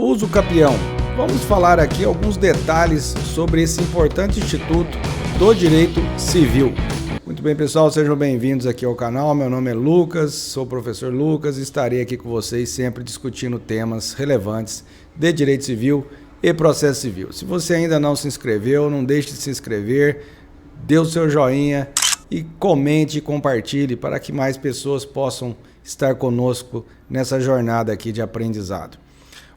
Uso capião. Vamos falar aqui alguns detalhes sobre esse importante instituto do direito civil. Muito bem, pessoal, sejam bem-vindos aqui ao canal. Meu nome é Lucas, sou o professor Lucas e estarei aqui com vocês sempre discutindo temas relevantes de direito civil e processo civil. Se você ainda não se inscreveu, não deixe de se inscrever, dê o seu joinha e comente e compartilhe para que mais pessoas possam estar conosco nessa jornada aqui de aprendizado.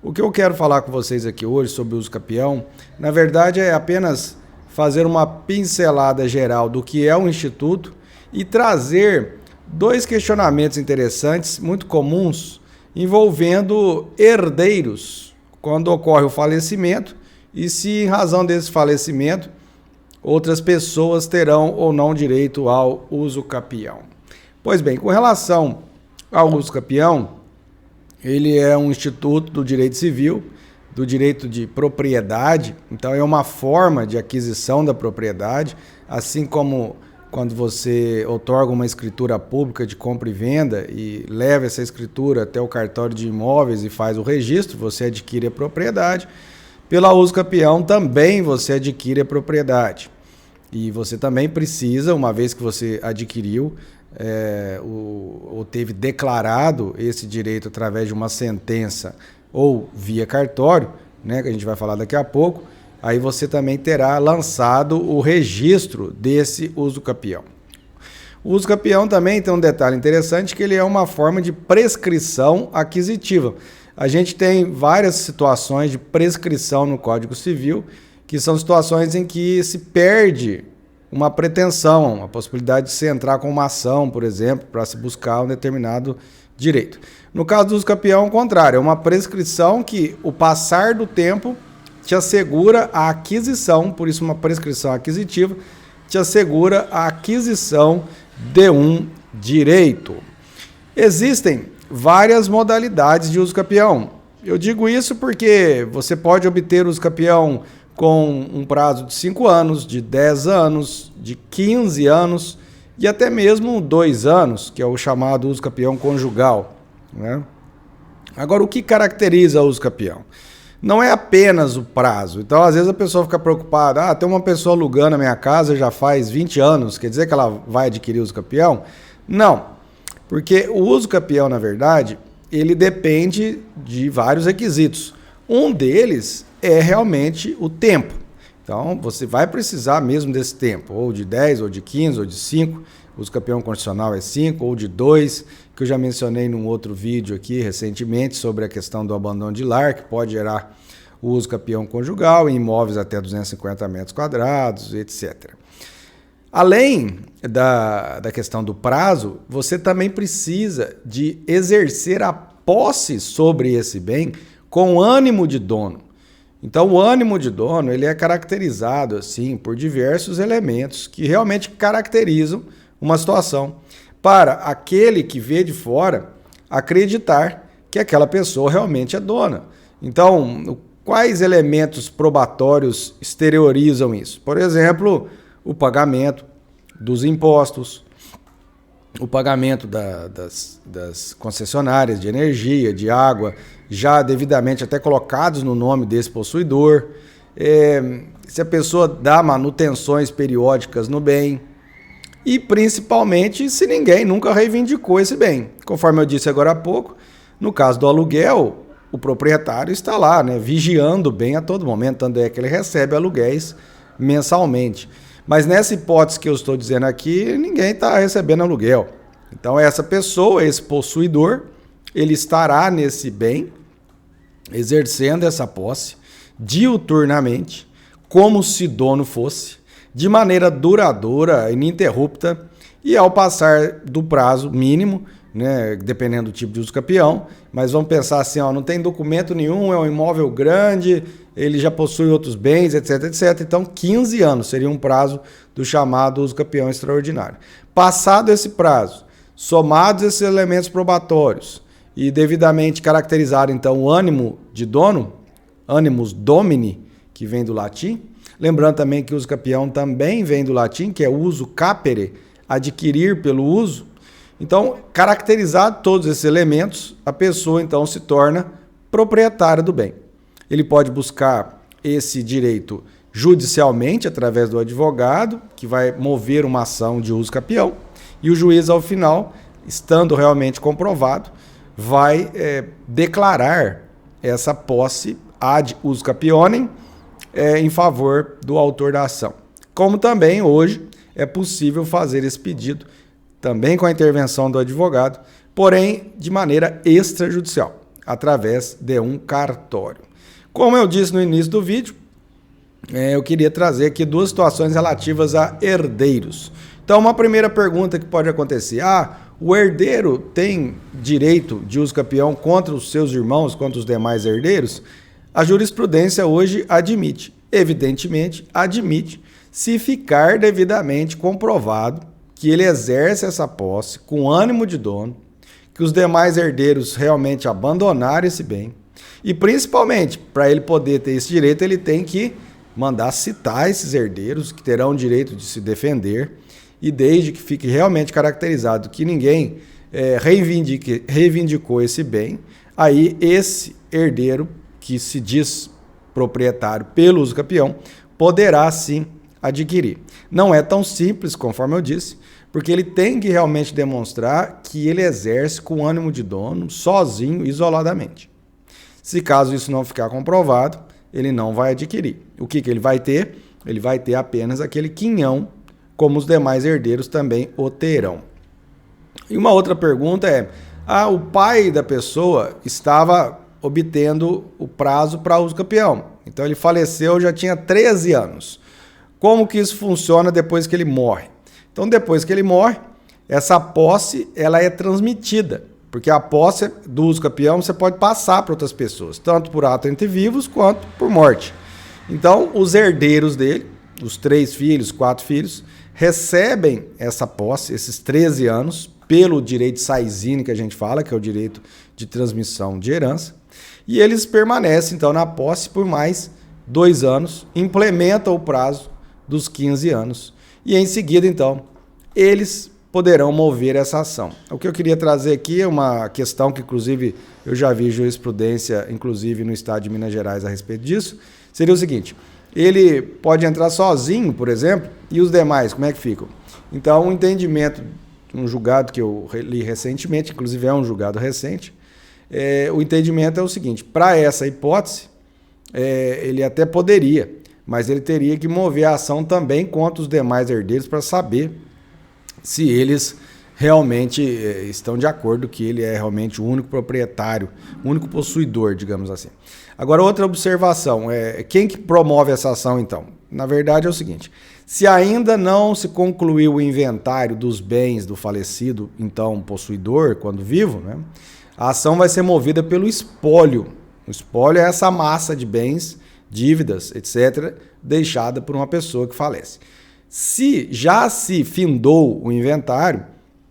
O que eu quero falar com vocês aqui hoje sobre o uso capião, na verdade é apenas fazer uma pincelada geral do que é o Instituto e trazer dois questionamentos interessantes, muito comuns, envolvendo herdeiros, quando ocorre o falecimento e se em razão desse falecimento outras pessoas terão ou não direito ao uso capião. Pois bem, com relação ao uso capião, ele é um instituto do direito civil, do direito de propriedade, então é uma forma de aquisição da propriedade, assim como quando você outorga uma escritura pública de compra e venda e leva essa escritura até o cartório de imóveis e faz o registro, você adquire a propriedade. Pela uso capião também você adquire a propriedade. E você também precisa, uma vez que você adquiriu, ou teve declarado esse direito através de uma sentença ou via cartório, né, que a gente vai falar daqui a pouco, aí você também terá lançado o registro desse uso capião. O uso capião também tem um detalhe interessante, que ele é uma forma de prescrição aquisitiva. A gente tem várias situações de prescrição no Código Civil, que são situações em que se perde uma pretensão, a possibilidade de se entrar com uma ação, por exemplo, para se buscar um determinado direito. No caso do uso capião, é o contrário, é uma prescrição que o passar do tempo te assegura a aquisição, por isso uma prescrição aquisitiva, te assegura a aquisição de um direito. Existem várias modalidades de uso capião. Eu digo isso porque você pode obter uso capião com um prazo de 5 anos, de 10 anos, de 15 anos e até mesmo 2 anos, que é o chamado uso capião conjugal, né? Agora, o que caracteriza o uso capião? Não é apenas o prazo. Então, às vezes a pessoa fica preocupada, tem uma pessoa alugando a minha casa já faz 20 anos, quer dizer que ela vai adquirir o uso capião? Não, porque o uso capião, na verdade, ele depende de vários requisitos. Um deles é realmente o tempo. Então, você vai precisar mesmo desse tempo, ou de 10, ou de 15, ou de 5. O uso capião condicional é 5, ou de 2, que eu já mencionei num outro vídeo aqui recentemente sobre a questão do abandono de lar, que pode gerar o uso capião conjugal em imóveis até 250 metros quadrados, etc. Além da questão do prazo, você também precisa de exercer a posse sobre esse bem com ânimo de dono. Então, o ânimo de dono ele é caracterizado assim por diversos elementos que realmente caracterizam uma situação para aquele que vê de fora acreditar que aquela pessoa realmente é dona. Então, quais elementos probatórios exteriorizam isso? Por exemplo, o pagamento dos impostos, o pagamento das concessionárias de energia, de água, já devidamente até colocados no nome desse possuidor, se a pessoa dá manutenções periódicas no bem e principalmente se ninguém nunca reivindicou esse bem. Conforme eu disse agora há pouco, no caso do aluguel, o proprietário está lá, né, vigiando o bem a todo momento, tanto é que ele recebe aluguéis mensalmente. Mas nessa hipótese que eu estou dizendo aqui, ninguém está recebendo aluguel. Então essa pessoa, esse possuidor, ele estará nesse bem, exercendo essa posse diuturnamente, como se dono fosse, de maneira duradoura, ininterrupta, e ao passar do prazo mínimo, né, dependendo do tipo de uso capião, mas vamos pensar assim, não tem documento nenhum, é um imóvel grande, ele já possui outros bens, etc, etc. Então, 15 anos seria um prazo do chamado uso capião extraordinário. Passado esse prazo, somados esses elementos probatórios e devidamente caracterizado, então, o ânimo de dono, animus domini, que vem do latim, lembrando também que o uso capião também vem do latim, que é uso capere, adquirir pelo uso. Então, caracterizado todos esses elementos, a pessoa então se torna proprietária do bem. ele pode buscar esse direito judicialmente através do advogado, que vai mover uma ação de uso capião, e o juiz, ao final, estando realmente comprovado, vai declarar essa posse ad uso capionem em favor do autor da ação. Como também hoje é possível fazer esse pedido, também com a intervenção do advogado, porém de maneira extrajudicial, através de um cartório. Como eu disse no início do vídeo, eu queria trazer aqui duas situações relativas a herdeiros. Então, uma primeira pergunta que pode acontecer: o herdeiro tem direito de uso capião contra os seus irmãos, contra os demais herdeiros? A jurisprudência hoje admite, evidentemente, admite, se ficar devidamente comprovado que ele exerce essa posse com ânimo de dono, que os demais herdeiros realmente abandonaram esse bem, e principalmente, para ele poder ter esse direito, ele tem que mandar citar esses herdeiros, que terão o direito de se defender, e desde que fique realmente caracterizado que ninguém reivindicou esse bem, aí esse herdeiro, que se diz proprietário pelo uso capião, poderá sim adquirir. Não é tão simples, conforme eu disse, porque ele tem que realmente demonstrar que ele exerce com ânimo de dono, sozinho, isoladamente. Se caso isso não ficar comprovado, ele não vai adquirir. O que ele vai ter? Ele vai ter apenas aquele quinhão, como os demais herdeiros também o terão. E uma outra pergunta é: o pai da pessoa estava obtendo o prazo para uso capião. Então ele faleceu, já tinha 13 anos. Como que isso funciona depois que ele morre? Então, depois que ele morre, essa posse ela é transmitida, porque a posse do uso capião você pode passar para outras pessoas, tanto por ato entre vivos quanto por morte. Então, os herdeiros dele, os 3 filhos, 4 filhos, recebem essa posse, esses 13 anos, pelo direito saisine que a gente fala, que é o direito de transmissão de herança, e eles permanecem, então, na posse por mais 2 anos, implementam o prazo dos 15 anos, e em seguida, então, eles poderão mover essa ação. O que eu queria trazer aqui é uma questão que, inclusive, eu já vi jurisprudência, inclusive no estado de Minas Gerais, a respeito disso, seria o seguinte: ele pode entrar sozinho, por exemplo, e os demais, como é que ficam? Então, um entendimento, um julgado que eu li recentemente, inclusive é um julgado recente, o entendimento é o seguinte: para essa hipótese, ele até poderia, mas ele teria que mover a ação também contra os demais herdeiros para saber se eles realmente estão de acordo que ele é realmente o único proprietário, o único possuidor, digamos assim. Agora, outra observação, quem que promove essa ação, então? Na verdade é o seguinte: se ainda não se concluiu o inventário dos bens do falecido, então possuidor, quando vivo, né, a ação vai ser movida pelo espólio. O espólio é essa massa de bens, dívidas, etc., deixada por uma pessoa que falece. Se já se findou o inventário,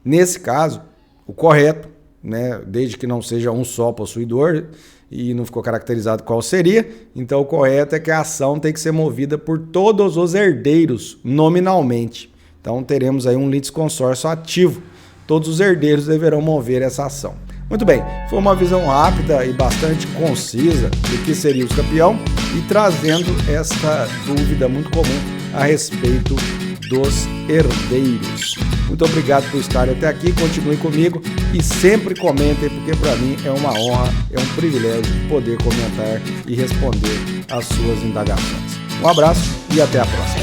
nesse caso, o correto, né, desde que não seja um só possuidor e não ficou caracterizado qual seria, então o correto é que a ação tem que ser movida por todos os herdeiros nominalmente. Então teremos aí um litisconsórcio ativo. Todos os herdeiros deverão mover essa ação. Muito bem, foi uma visão rápida e bastante concisa do que seria o uso capião e trazendo esta dúvida muito comum a respeito dos herdeiros. Muito obrigado por estar até aqui, continue comigo e sempre comentem, porque para mim é uma honra, é um privilégio poder comentar e responder às suas indagações. Um abraço e até a próxima.